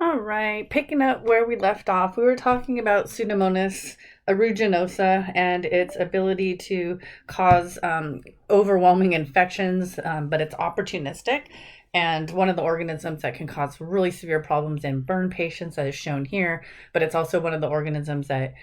All right, picking up where we left off, we were talking about Pseudomonas aeruginosa and its ability to cause overwhelming infections, but it's opportunistic. And one of the organisms that can cause really severe problems in burn patients, that is shown here, but it's also one of the organisms that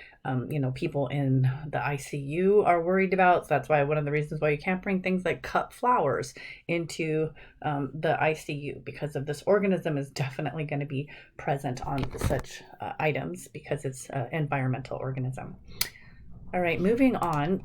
people in the ICU are worried about. So that's why one of the reasons why you can't bring things like cut flowers into the ICU, because of this organism is definitely going to be present on such items because it's an environmental organism. All right, moving on.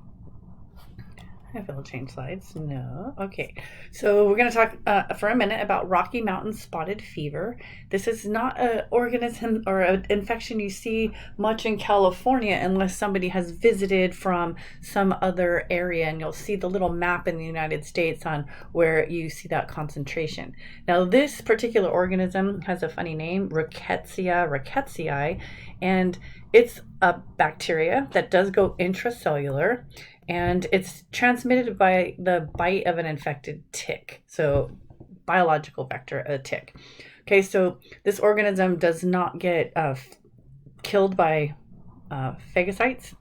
If it'll change slides. No. Okay. So we're going to talk for a minute about Rocky Mountain spotted fever. This is not an organism or an infection you see much in California unless somebody has visited from some other area, and you'll see the little map in the United States on where you see that concentration. Now, this particular organism has a funny name, Rickettsia rickettsii, and it's a bacteria that does go intracellular, and it's transmitted by the bite of an infected tick. So, biological vector, a tick. Okay, so this organism does not get killed by phagocytes,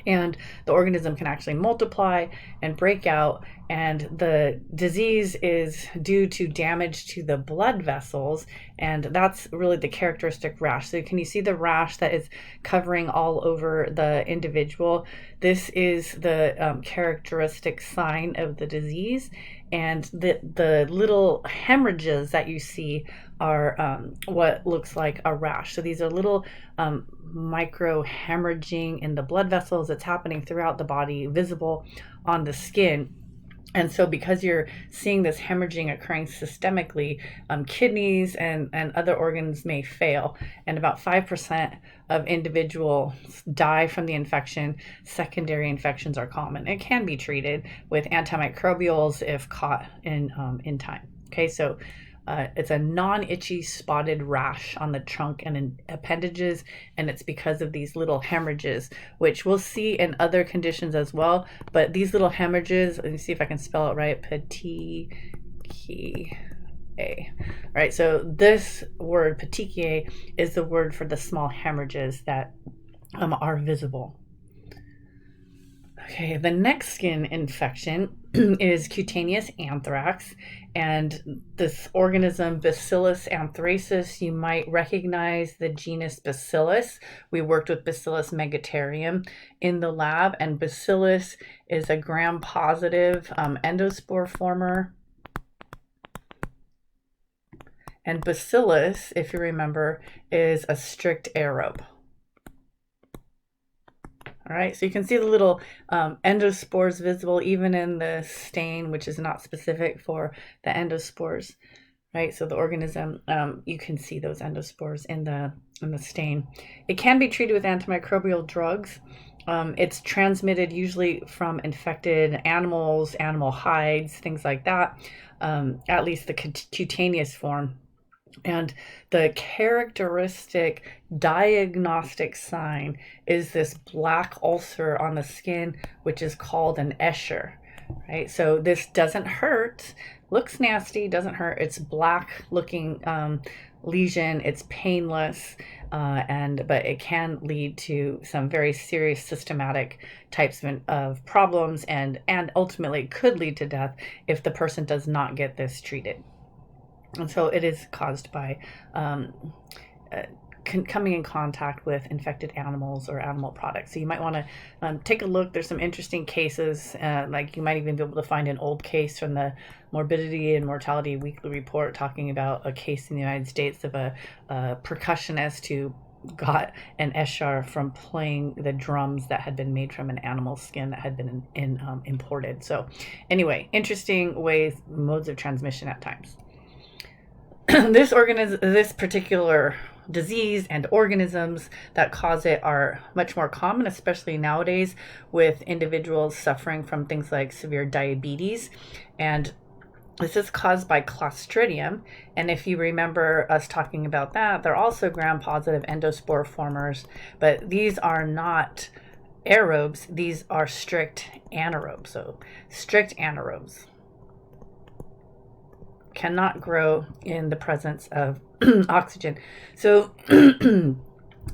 and the organism can actually multiply and break out, and the disease is due to damage to the blood vessels, and that's really the characteristic rash. So can you see the rash that is covering all over the individual? This is the characteristic sign of the disease, and the little hemorrhages that you see are what looks like a rash. So these are little micro hemorrhaging in the blood vessels that's happening throughout the body, visible on the skin. And so because you're seeing this hemorrhaging occurring systemically, kidneys and other organs may fail. And about 5% of individuals die from the infection. Secondary infections are common. It can be treated with antimicrobials if caught in time. Okay, so it's a non-itchy spotted rash on the trunk and in appendages, and it's because of these little hemorrhages, which we'll see in other conditions as well. But these little hemorrhages, let me see if I can spell it right, petechiae. All right, so this word, petechiae, is the word for the small hemorrhages that are visible. Okay, the next skin infection is cutaneous anthrax, and this organism, Bacillus anthracis, you might recognize the genus Bacillus. We worked with Bacillus megaterium in the lab, and Bacillus is a gram-positive endospore former. And Bacillus, if you remember, is a strict aerobe. All right, so you can see the little endospores visible even in the stain, which is not specific for the endospores, right? So the organism, you can see those endospores in the stain. It can be treated with antimicrobial drugs. It's transmitted usually from infected animals, animal hides, things like that, at least the cutaneous form. And the characteristic diagnostic sign is this black ulcer on the skin, which is called an Escher, right? So this doesn't hurt, looks nasty, doesn't hurt. It's black looking lesion. It's painless, but it can lead to some very serious systematic types of problems, and ultimately could lead to death if the person does not get this treated. And so it is caused by coming in contact with infected animals or animal products. So you might want to take a look. There's some interesting cases, like you might even be able to find an old case from the Morbidity and Mortality Weekly Report talking about a case in the United States of a percussionist who got an Escher from playing the drums that had been made from an animal skin that had been imported. So anyway, interesting modes of transmission at times. This particular disease and organisms that cause it are much more common, especially nowadays with individuals suffering from things like severe diabetes. And this is caused by Clostridium. And if you remember us talking about that, they're also gram-positive endospore formers, but these are not aerobes. These are strict anaerobes. So strict anaerobes. cannot grow in the presence of oxygen. So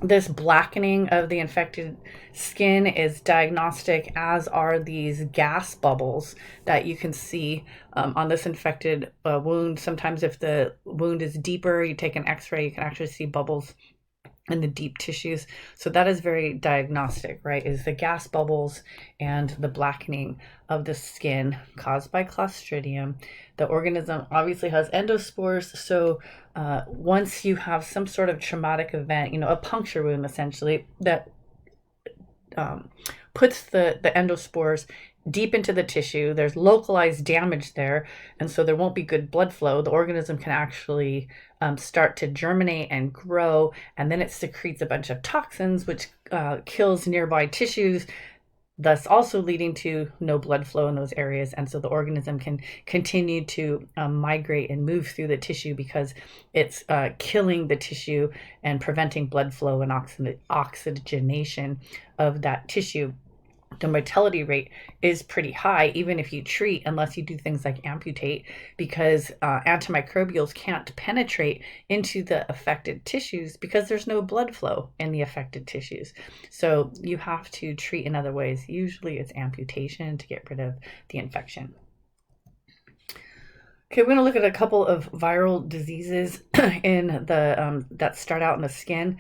this blackening of the infected skin is diagnostic, as are these gas bubbles that you can see on this infected wound. Sometimes if the wound is deeper, you take an x-ray, you can actually see bubbles in the deep tissues. So that is very diagnostic, right? Is the gas bubbles and the blackening of the skin caused by Clostridium. The organism obviously has endospores. So once you have some sort of traumatic event, a puncture wound essentially, that puts the endospores deep into the tissue, there's localized damage there, and so there won't be good blood flow. The organism can actually start to germinate and grow, and then it secretes a bunch of toxins, which kills nearby tissues, thus also leading to no blood flow in those areas. And so the organism can continue to migrate and move through the tissue because it's killing the tissue and preventing blood flow and oxygenation of that tissue. The mortality rate is pretty high, even if you treat, unless you do things like amputate, because antimicrobials can't penetrate into the affected tissues because there's no blood flow in the affected tissues. So you have to treat in other ways. Usually it's amputation to get rid of the infection. Okay, we're going to look at a couple of viral diseases in the that start out in the skin.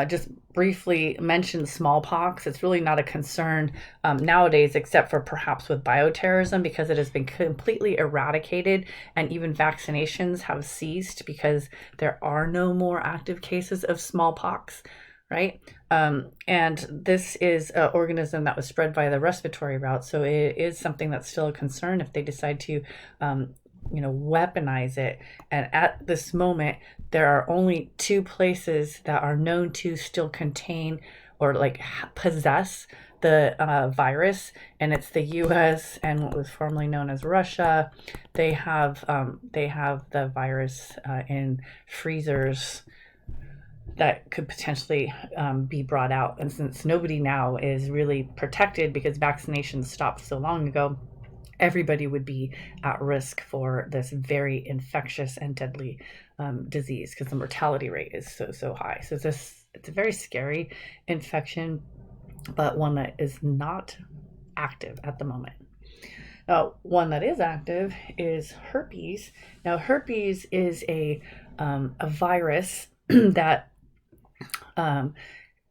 Just briefly mention smallpox. It's really not a concern nowadays, except for perhaps with bioterrorism, because it has been completely eradicated, and even vaccinations have ceased because there are no more active cases of smallpox, right? And this is an organism that was spread by the respiratory route, so it is something that's still a concern if they decide to weaponize it. And at this moment, there are only 2 places that are known to still contain or possess the virus, and it's the U.S. and what was formerly known as Russia. They have the virus in freezers that could potentially be brought out. And since nobody now is really protected because vaccinations stopped so long ago, everybody would be at risk for this very infectious and deadly disease because the mortality rate is so high. So it's a very scary infection, but one that is not active at the moment. Now, one that is active is herpes. Now, herpes is a virus that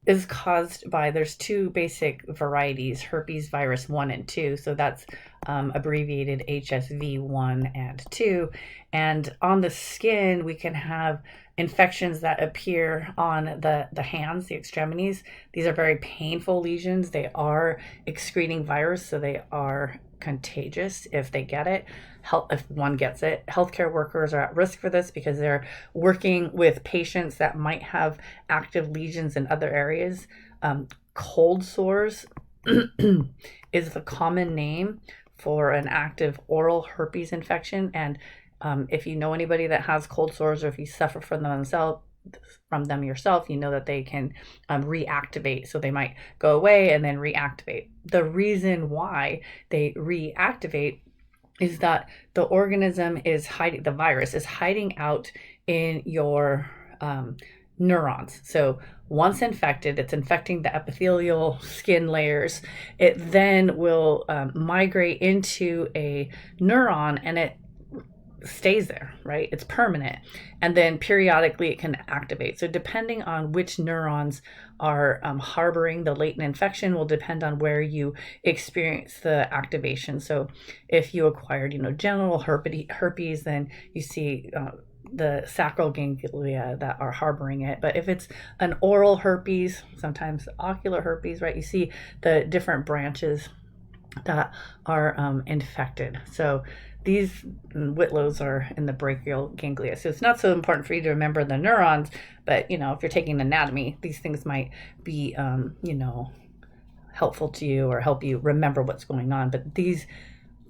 is caused by, there's 2 basic varieties, herpes virus 1 and 2. So that's abbreviated HSV 1 and 2. And on the skin, we can have infections that appear on the hands, the extremities. These are very painful lesions. They are excreting virus, so they are contagious if they get it. If one gets it, healthcare workers are at risk for this because they're working with patients that might have active lesions in other areas. Cold sores is the common name for an active oral herpes infection. And if you know anybody that has cold sores, or if you suffer from them yourself, you know that they can reactivate. So they might go away and then reactivate. The reason why they reactivate is that the organism is hiding, the virus is hiding out in your neurons. So once infected, it's infecting the epithelial skin layers. It then will migrate into a neuron, and it stays there, right? It's permanent. And then periodically it can activate. So depending on which neurons are harboring the latent infection will depend on where you experience the activation. So if you acquired, genital herpes, then you see the sacral ganglia that are harboring it. But if it's an oral herpes, sometimes ocular herpes, right? You see the different branches that are infected. So these whitlows are in the brachial ganglia. So it's not so important for you to remember the neurons, but, if you're taking anatomy, these things might be, helpful to you or help you remember what's going on. But these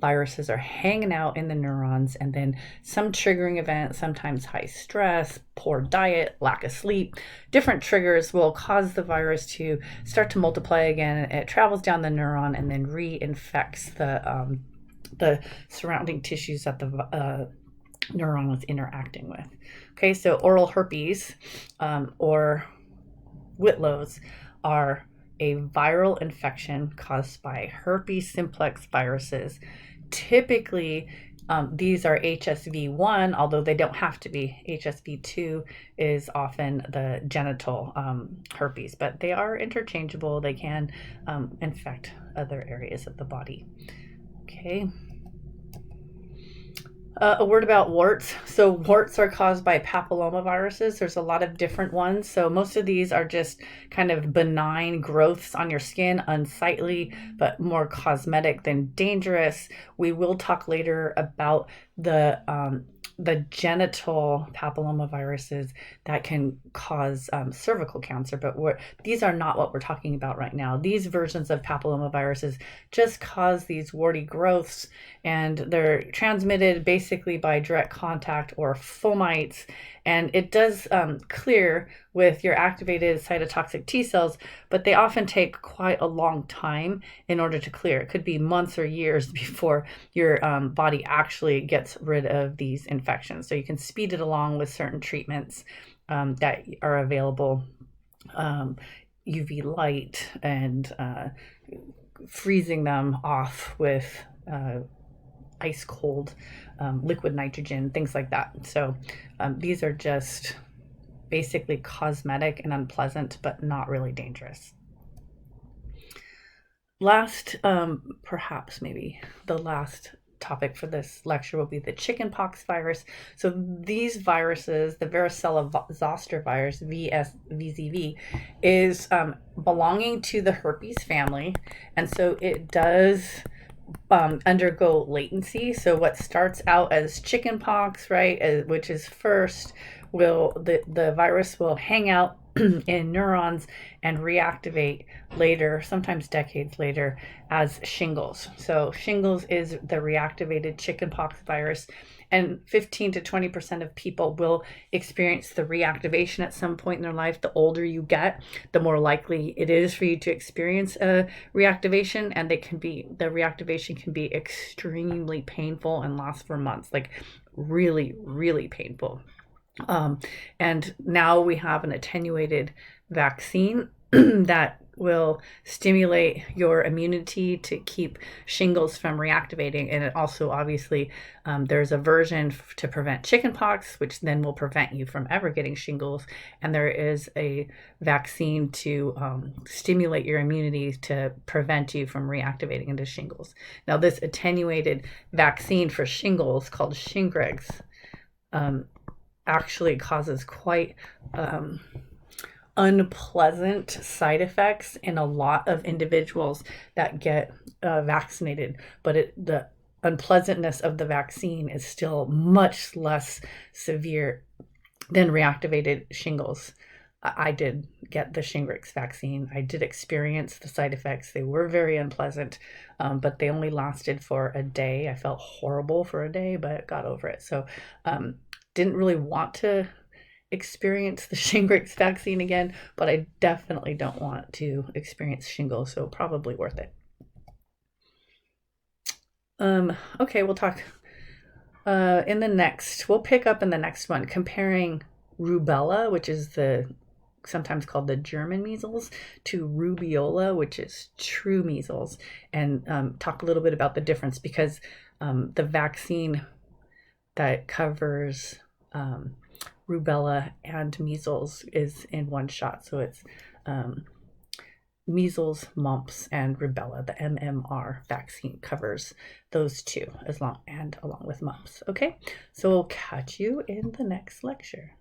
viruses are hanging out in the neurons, and then some triggering event, sometimes high stress, poor diet, lack of sleep, different triggers will cause the virus to start to multiply again. It travels down the neuron and then reinfects the surrounding tissues that the neuron was interacting with. Okay, so oral herpes or Whitlow's are a viral infection caused by herpes simplex viruses. Typically, these are HSV1, although they don't have to be. HSV2 is often the genital herpes, but they are interchangeable. They can infect other areas of the body. Okay. A word about warts. So warts are caused by papillomaviruses. There's a lot of different ones. So most of these are just kind of benign growths on your skin, unsightly, but more cosmetic than dangerous. We will talk later about the genital papillomaviruses that can cause cervical cancer, but these are not what we're talking about right now. These versions of papillomaviruses just cause these warty growths, and they're transmitted basically by direct contact or fomites, and it does clear with your activated cytotoxic T cells, but they often take quite a long time in order to clear. It could be months or years before your body actually gets rid of these infections. So you can speed it along with certain treatments that are available, UV light and freezing them off with ice cold liquid nitrogen, things like that. So these are just basically cosmetic and unpleasant, but not really dangerous. Last, perhaps maybe the last topic for this lecture will be the chickenpox virus. So these viruses, the varicella zoster virus, VZV, is belonging to the herpes family, and so it does undergo latency. So what starts out as chickenpox, right, which is first, the virus will hang out in neurons and reactivate later, sometimes decades later, as shingles. So shingles is the reactivated chickenpox virus, and 15 to 20% of people will experience the reactivation at some point in their life. The older you get, the more likely it is for you to experience a reactivation, and the reactivation can be extremely painful and last for months, like really, really painful. And now we have an attenuated vaccine that will stimulate your immunity to keep shingles from reactivating. And it also, obviously, there's a version to prevent chickenpox, which then will prevent you from ever getting shingles. And there is a vaccine to stimulate your immunity to prevent you from reactivating into shingles. Now, this attenuated vaccine for shingles, called Shingrix, actually causes quite unpleasant side effects in a lot of individuals that get vaccinated, but the unpleasantness of the vaccine is still much less severe than reactivated shingles. I did get the Shingrix vaccine. I did experience the side effects. They were very unpleasant, but they only lasted for a day. I felt horrible for a day, but got over it. So didn't really want to experience the Shingrix vaccine again, but I definitely don't want to experience shingles, so probably worth it. Okay, we'll talk we'll pick up in the next one, comparing rubella, which is sometimes called the German measles, to rubeola, which is true measles, and talk a little bit about the difference, because the vaccine that covers rubella and measles is in one shot. So it's measles, mumps, and rubella. The MMR vaccine covers those two along with mumps. Okay, so we'll catch you in the next lecture.